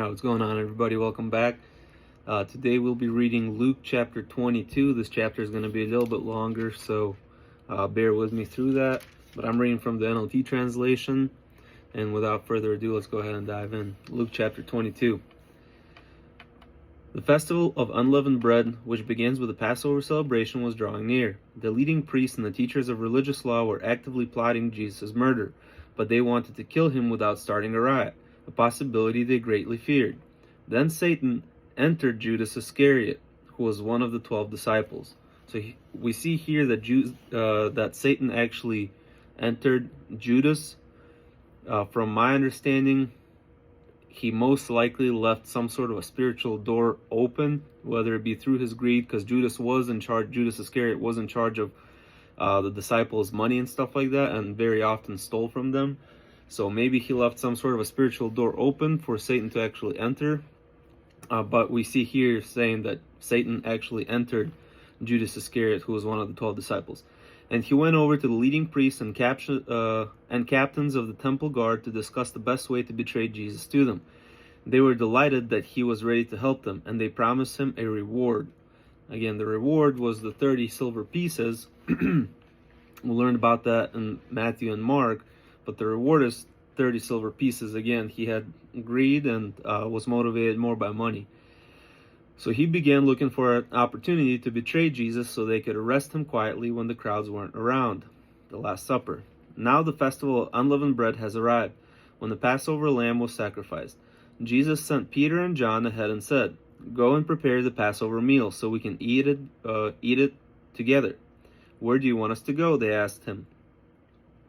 What's going on, everybody? Welcome back. Today we'll be reading Luke chapter 22. This chapter is going to be a little bit longer, so bear with me through that. But I'm reading from the NLT translation, and without further ado, let's go ahead and dive in. Luke chapter 22. The festival of unleavened bread, which begins with the Passover celebration, was drawing near. The leading priests and the teachers of religious law were actively plotting Jesus' murder, but they wanted to kill him without starting a riot, a possibility they greatly feared. Then Satan entered Judas Iscariot, who was one of the 12 disciples. So we see here that Satan actually entered Judas. From my understanding, he most likely left some sort of a spiritual door open, whether it be through his greed, because Judas Iscariot was in charge of the disciples' money and stuff like that, and very often stole from them. So maybe he left some sort of a spiritual door open for Satan to actually enter. But we see here saying that Satan actually entered Judas Iscariot, who was one of the 12 disciples. And he went over to the leading priests and captains of the temple guard to discuss the best way to betray Jesus to them. They were delighted that he was ready to help them, and they promised him a reward. Again, the reward was the 30 silver pieces. We'll learn about that in Matthew and Mark, but the reward is 30 silver pieces. Again, he had greed and was motivated more by money. So he began looking for an opportunity to betray Jesus so they could arrest him quietly when the crowds weren't around. The Last Supper. Now the festival of unleavened bread has arrived, when the Passover lamb was sacrificed. Jesus sent Peter and John ahead and said, "Go and prepare the Passover meal so we can eat it together." "Where do you want us to go?" they asked him.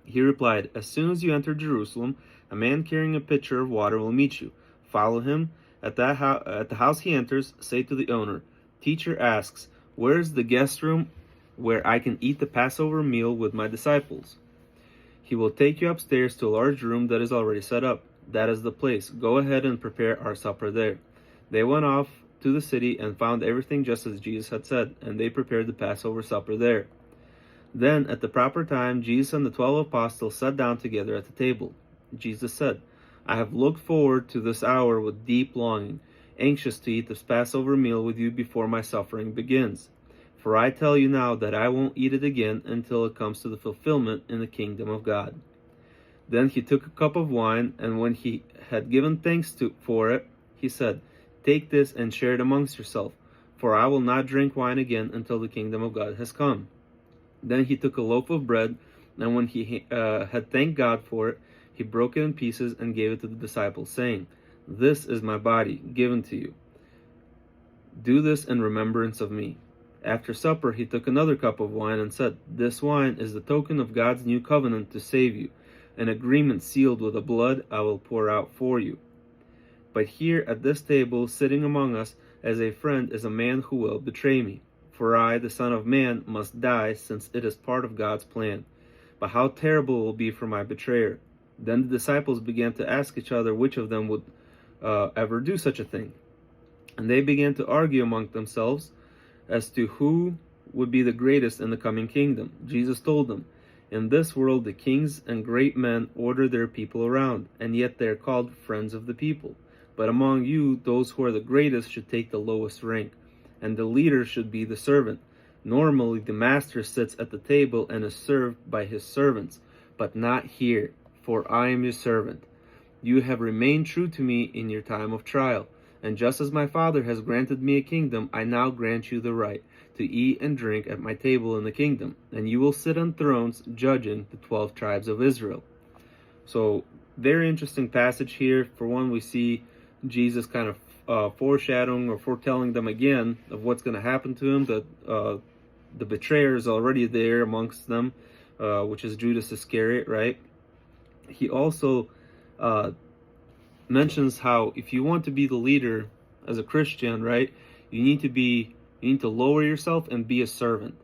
He replied, "As soon as you enter Jerusalem, a man carrying a pitcher of water will meet you. Follow him. At the house he enters, say to the owner, 'Teacher asks, where is the guest room where I can eat the Passover meal with my disciples?' He will take you upstairs to a large room that is already set up. That is the place. Go ahead and prepare our supper there." They went off to the city and found everything just as Jesus had said, and they prepared the Passover supper there. Then, at the proper time, Jesus and the 12 apostles sat down together at the table. Jesus said, "I have looked forward to this hour with deep longing, anxious to eat this Passover meal with you before my suffering begins. For I tell you now that I won't eat it again until it comes to the fulfillment in the kingdom of God." Then he took a cup of wine, and when he had given thanks for it, he said, "Take this and share it amongst yourself, for I will not drink wine again until the kingdom of God has come." Then he took a loaf of bread, and when he had thanked God for it, he broke it in pieces and gave it to the disciples, saying, "This is my body, given to you. Do this in remembrance of me." After supper, he took another cup of wine and said, "This wine is the token of God's new covenant to save you, an agreement sealed with the blood I will pour out for you. But here at this table, sitting among us as a friend, is a man who will betray me. For I, the Son of Man, must die, since it is part of God's plan. But how terrible it will be for my betrayer." Then the disciples began to ask each other which of them would ever do such a thing. And they began to argue among themselves as to who would be the greatest in the coming kingdom. Jesus told them, "In this world the kings and great men order their people around, and yet they are called friends of the people. But among you, those who are the greatest should take the lowest rank, and the leader should be the servant. Normally the master sits at the table and is served by his servants, but not here. For I am your servant. You have remained true to me in your time of trial, and just as my Father has granted me a kingdom, I now grant you the right to eat and drink at my table in the kingdom, and you will sit on thrones judging the 12 tribes of Israel." So, very interesting passage here. For one, we see Jesus kind of foreshadowing or foretelling them again of what's going to happen to him, that the betrayer is already there amongst them, which is Judas Iscariot, right? He also mentions how if you want to be the leader as a Christian, right, you need to lower yourself and be a servant.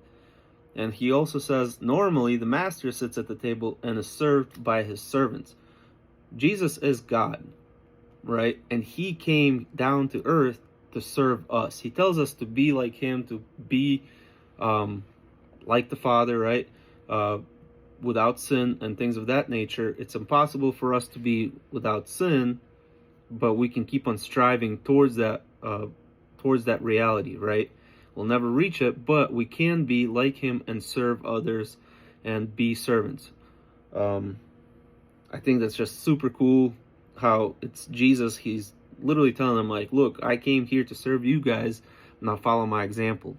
And he also says normally the master sits at the table and is served by his servants. Jesus is God, right? And he came down to earth to serve us. He tells us to be like him, to be like the Father, right? Without sin and things of that nature. It's impossible for us to be without sin but we can keep on striving towards that reality, right? We'll never reach it, but we can be like him and serve others and be servants. I think that's just super cool how it's Jesus. He's literally telling them, like, look, I came here to serve you guys, now follow my example.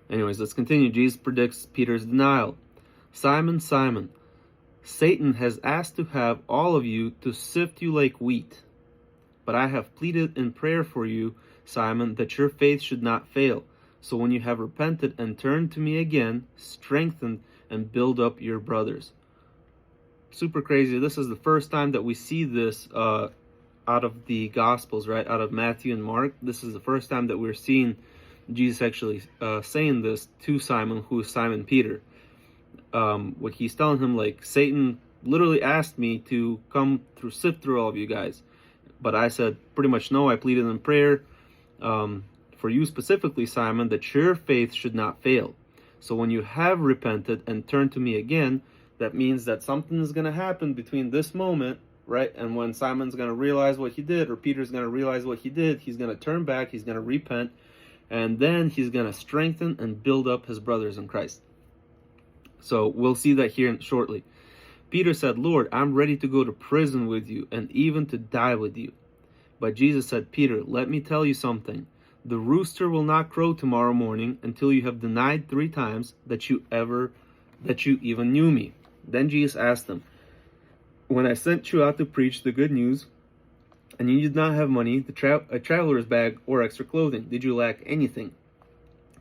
Anyways, let's continue. Jesus predicts Peter's denial. Simon, Simon, Satan has asked to have all of you to sift you like wheat. But I have pleaded in prayer for you, Simon, that your faith should not fail. So when you have repented and turned to me again, strengthen and build up your brothers. Super crazy. This is the first time that we see this out of the Gospels, right? Out of Matthew and Mark. This is the first time that we're seeing Jesus actually saying this to Simon, who is Simon Peter. What he's telling him, like, Satan literally asked me to come sift through all of you guys. But I said pretty much no. I pleaded in prayer for you specifically, Simon, that your faith should not fail. So when you have repented and turned to me again, that means that something is going to happen between this moment, right? And when Simon's going to realize what he did, or Peter's going to realize what he did, he's going to turn back, he's going to repent, and then he's going to strengthen and build up his brothers in Christ. So we'll see that here shortly. Peter said, Lord, I'm ready to go to prison with you and even to die with you. But Jesus said, Peter, let me tell you something. The rooster will not crow tomorrow morning until you have denied 3 times that you even knew me. Then Jesus asked him, when I sent you out to preach the good news, and you did not have money, a traveler's bag, or extra clothing, did you lack anything?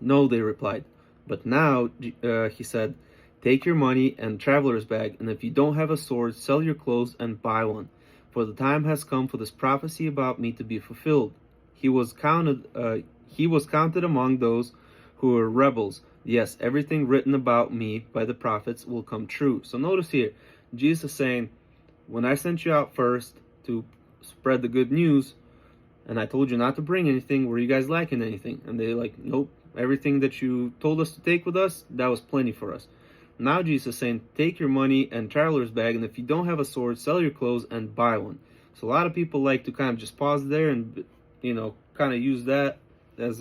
No, they replied. But now, he said, take your money and traveler's bag, and if you don't have a sword, sell your clothes and buy one. For the time has come for this prophecy about me to be fulfilled. He was counted among those who were rebels. Yes, everything written about me by the prophets will come true. So notice here, Jesus is saying, when I sent you out first to spread the good news, and I told you not to bring anything, were you guys lacking anything? And they're like, nope, everything that you told us to take with us, that was plenty for us. Now Jesus is saying, take your money and traveler's bag, and if you don't have a sword, sell your clothes and buy one. So a lot of people like to kind of just pause there and, kind of use that as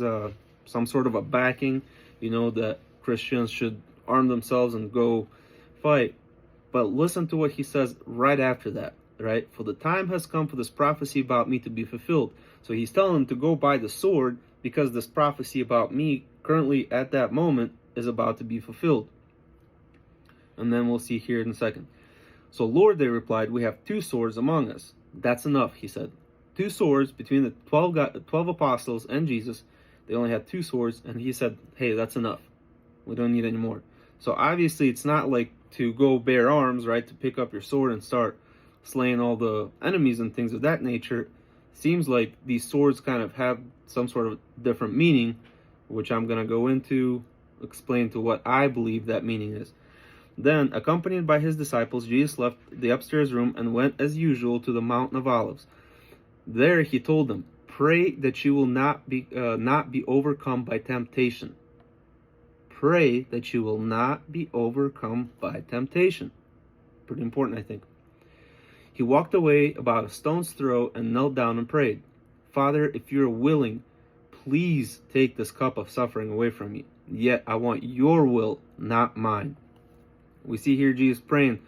some sort of a backing, that Christians should arm themselves and go fight. But listen to what he says right after that, right? For the time has come for this prophecy about me to be fulfilled. So he's telling them to go buy the sword because this prophecy about me currently at that moment is about to be fulfilled. And then we'll see here in a second. So, Lord, they replied, we have 2 swords among us. That's enough, he said. 2 swords between the 12 apostles and Jesus. They only had 2 swords, and he said, hey, that's enough. We don't need any more. So obviously it's not like to go bear arms, right, to pick up your sword and start slaying all the enemies and things of that nature. Seems like these swords kind of have some sort of different meaning, which I'm going to go into, explain to what I believe that meaning is. Then, accompanied by his disciples, Jesus left the upstairs room and went as usual to the Mountain of Olives. There he told them, pray that you will not be overcome by temptation. Pray that you will not be overcome by temptation. Pretty important, I think. He walked away about a stone's throw and knelt down and prayed, Father, if you are willing, please take this cup of suffering away from me. Yet I want your will, not mine. We see here Jesus praying,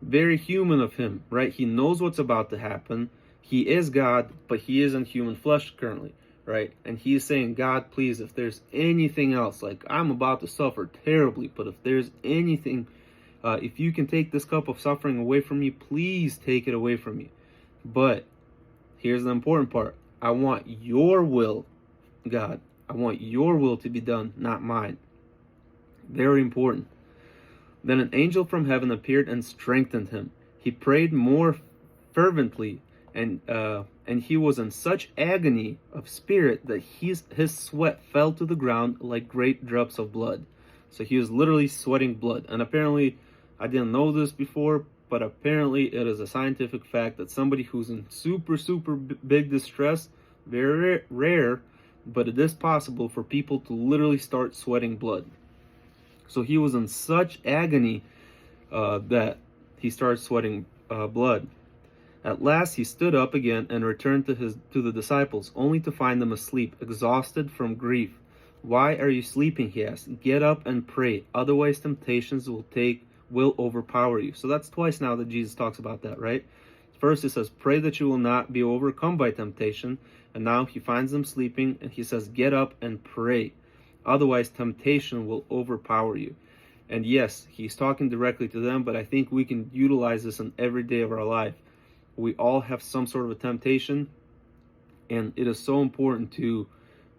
very human of him, right? He knows what's about to happen. He is God, but he is in human flesh currently, right? And he is saying, God, please, if there's anything else, like I'm about to suffer terribly, but if there's anything, if you can take this cup of suffering away from me, please take it away from me. But here's the important part. I want your will, God. I want your will to be done, not mine. Very important. Then an angel from heaven appeared and strengthened him. He prayed more fervently, and he was in such agony of spirit that his sweat fell to the ground like great drops of blood. So he was literally sweating blood. And apparently, I didn't know this before, but apparently it is a scientific fact that somebody who's in super, super big distress, very rare, but it is possible for people to literally start sweating blood. So he was in such agony that he started sweating blood. At last he stood up again and returned to the disciples, only to find them asleep, exhausted from grief. "Why are you sleeping?" he asked. "Get up and pray, otherwise temptations will overpower you." So that's twice now that Jesus talks about that, right? First he says, "Pray that you will not be overcome by temptation," and now he finds them sleeping and he says, "Get up and pray, otherwise temptation will overpower you." And yes, he's talking directly to them, but I think we can utilize this in every day of our life. We all have some sort of a temptation, and it is so important to,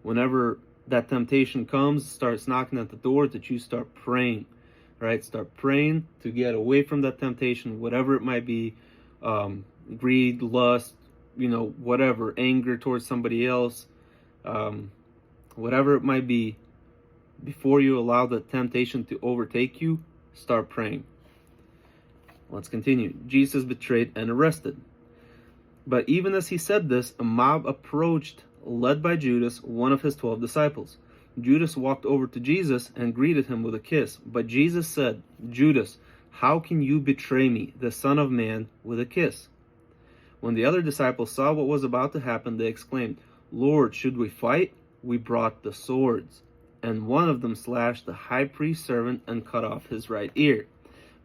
whenever that temptation comes, starts knocking at the door, that you start praying, right? Start praying to get away from that temptation, whatever it might be, greed, lust, whatever, anger towards somebody else, whatever it might be. Before you allow the temptation to overtake you, start praying. Let's continue. Jesus betrayed and arrested. But even as he said this, a mob approached, led by Judas, one of his 12 disciples. Judas walked over to Jesus and greeted him with a kiss. But Jesus said, "Judas, how can you betray me, the Son of Man, with a kiss?" When the other disciples saw what was about to happen, they exclaimed, "Lord, should we fight?" "We brought the swords." And one of them slashed the high priest's servant and cut off his right ear.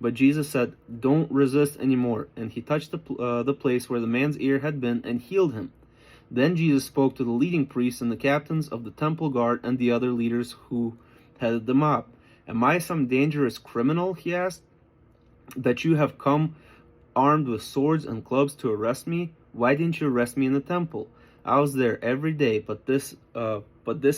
But Jesus said, "Don't resist anymore." And he touched the place where the man's ear had been and healed him. Then Jesus spoke to the leading priests and the captains of the temple guard and the other leaders who headed the mob. "Am I some dangerous criminal," he asked, "that you have come armed with swords and clubs to arrest me? Why didn't you arrest me in the temple? I was there every day, but this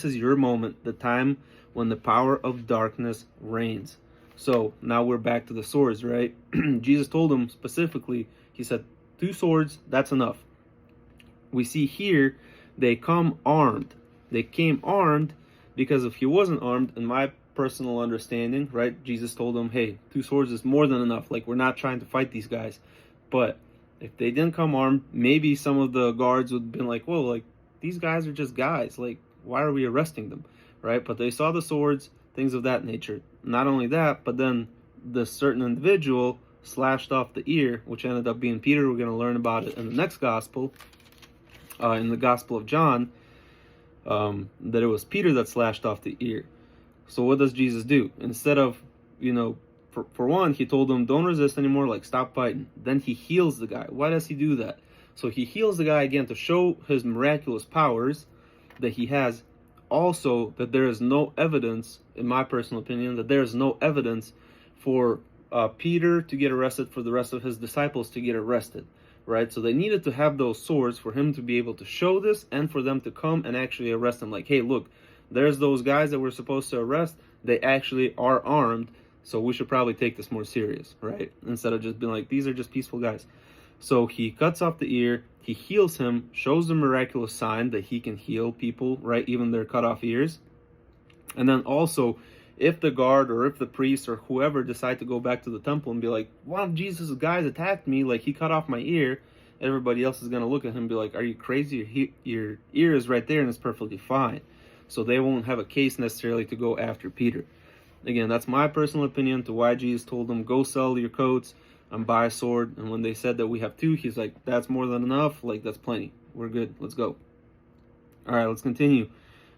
is your moment, the time when the power of darkness reigns." So now we're back to the swords, right? Jesus told them specifically, he said, 2 swords, that's enough. We see here, they come armed. They came armed because if he wasn't armed, in my personal understanding, right, Jesus told them, hey, 2 swords is more than enough. Like, we're not trying to fight these guys. But if they didn't come armed, maybe some of the guards would have been like, whoa, like, these guys are just guys. Like, why are we arresting them, right? But they saw the swords, things of that nature. Not only that, but then the certain individual slashed off the ear, which ended up being Peter. We're going to learn about it in the next gospel, in the Gospel of John, that it was Peter that slashed off the ear. So what does Jesus do? Instead of, for one, he told them, don't resist anymore, like, stop fighting. Then he heals the guy. Why does he do that? So he heals the guy again to show his miraculous powers that he has. Also, that there is no evidence, in my personal opinion, that there is no evidence for Peter to get arrested, for the rest of his disciples to get arrested, right? So they needed to have those swords for him to be able to show this and for them to come and actually arrest him. Like, hey, look, there's those guys that we're supposed to arrest. They actually are armed, so we should probably take this more serious, right? Instead of just being like, these are just peaceful guys. So he cuts off the ear, he heals him, shows the miraculous sign that he can heal people, right? Even their cut off ears. And then also, if the guard or if the priest or whoever decide to go back to the temple and be like, one of Jesus' guys attacked me, like he cut off my ear, everybody else is going to look at him and be like, are you crazy? Your ear is right there and it's perfectly fine. So they won't have a case necessarily to go after Peter. Again, that's my personal opinion to why Jesus told them, go sell your coats and buy a sword. And when they said that we have 2, he's like, that's more than enough. Like, that's plenty. We're good. Let's go. All right, let's continue.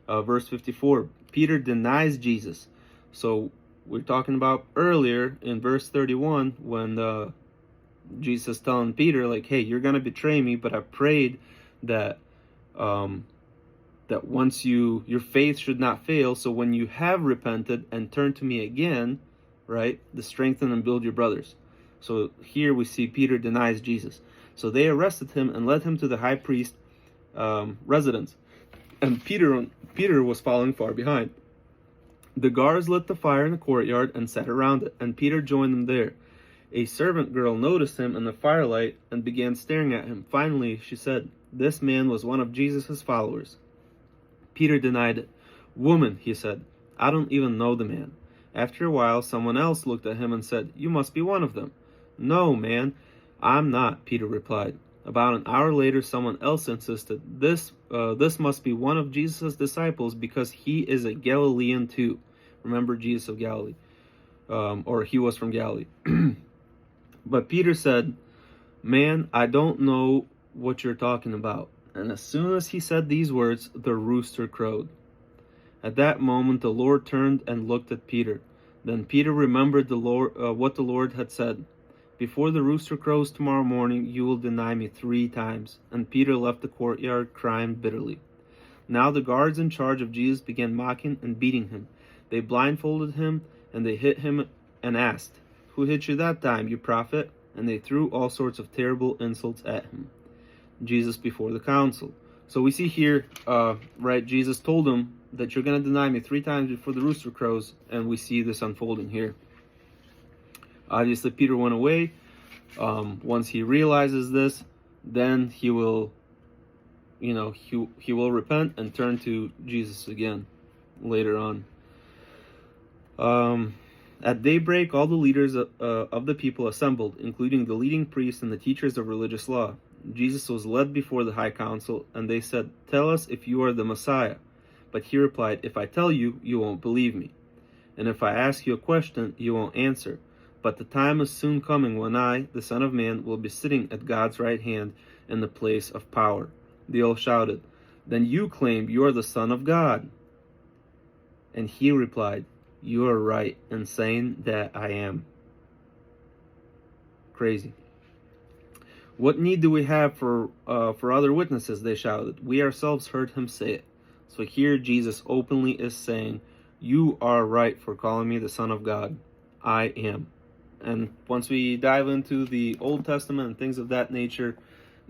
Verse 54, Peter denies Jesus. So we're talking about earlier in verse 31 when Jesus telling Peter, like, hey, you're going to betray me, but I prayed that that once your faith should not fail. So when you have repented and turned to me again, right, to strengthen and build your brothers. So here we see Peter denies Jesus. So they arrested him and led him to the high priest residence. And Peter was following far behind. The guards lit the fire in the courtyard and sat around it, and Peter joined them there. A servant girl noticed him in the firelight and began staring at him. Finally, she said, this man was one of Jesus' followers. Peter denied it. Woman, he said, I don't even know the man. After a while, someone else looked at him and said, you must be one of them. No, man, I'm not, Peter replied. About an hour later, someone else insisted, this must be one of Jesus' disciples because he is a Galilean too. Remember Jesus of Galilee, or he was from Galilee. But Peter said, "Man, I don't know what you're talking about." And as soon as he said these words, the rooster crowed. At that moment the Lord turned and looked at Peter. Then Peter remembered what the Lord had said. "Before the rooster crows tomorrow morning, you will deny me 3 times." And Peter left the courtyard crying bitterly. Now the guards in charge of Jesus began mocking and beating him. They blindfolded him, and they hit him and asked, "Who hit you that time, you prophet?" And they threw all sorts of terrible insults at him. Jesus before the council. So we see here, right, Jesus told him that you're going to deny me 3 times before the rooster crows, and we see this unfolding here. Obviously, Peter went away. Once he realizes this, then he will, he will repent and turn to Jesus again later on. At daybreak, all the leaders of the people assembled, including the leading priests and the teachers of religious law. Jesus was led before the high council, and they said, "Tell us if you are the Messiah." But he replied, "If I tell you, you won't believe me. And if I ask you a question, you won't answer. But the time is soon coming when I, the Son of Man, will be sitting at God's right hand in the place of power." They all shouted, "Then you claim you are the Son of God." And he replied, "You are right in saying that I am." Crazy. "What need do we have for other witnesses?" they shouted. "We ourselves heard him say it." So here Jesus openly is saying, "You are right for calling me the Son of God. I am." And once we dive into the Old Testament and things of that nature,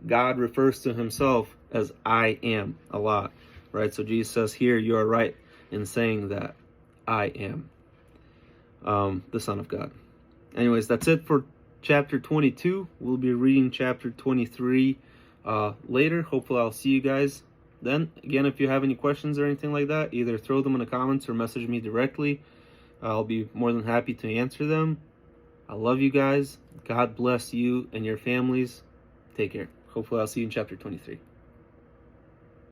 God refers to himself as I am a lot, right? So Jesus says here, you are right in saying that I am the Son of God. Anyways, that's it for chapter 22. We'll be reading chapter 23 later. Hopefully I'll see you guys then. Again, if you have any questions or anything like that, either throw them in the comments or message me directly. I'll be more than happy to answer them. I love you guys. God bless you and your families. Take care. Hopefully I'll see you in chapter 23.